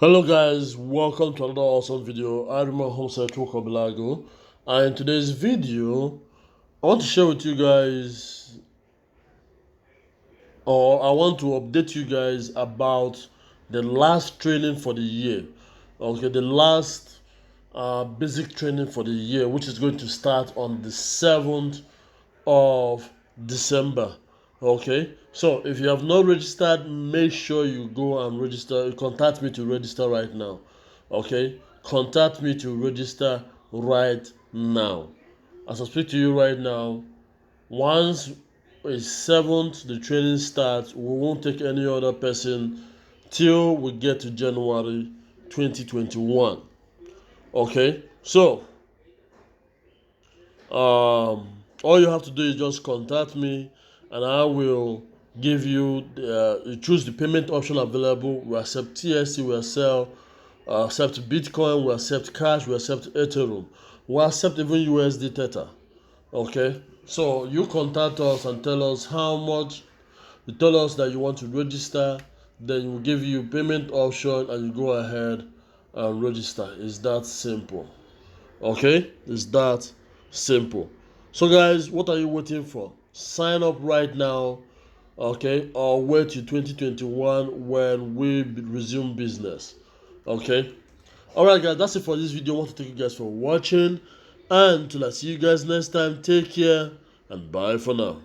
Hello guys, welcome to another awesome video. I'm my homestead Bilago, and in today's video I want to share with you guys, or I want to update you guys about the last training for the year. Okay, the last basic training for the year, which is going to start on the 7th of December. Okay, so if you have not registered, make sure you go and register. Contact me to register right now. Okay, contact me to register right now. As I speak to you right now, once it's 7th, the training starts. We won't take any other person till we get to January 2021. Okay, so all you have to do is just contact me and I will give you you choose the payment option available. We accept TSC, we accept Bitcoin, we accept cash, we accept Ethereum, we accept even USD Theta. Okay, so you contact us and tell us how much. You tell us that you want to register, then we'll give you payment option and you go ahead and register. It's that simple. Okay, it's that simple. So guys, what are you waiting for? Sign up right now, okay, or wait till 2021 when we resume business. Okay, all right guys, that's it for this video. I want to thank you guys for watching, and till I see you guys next time, take care and bye for now.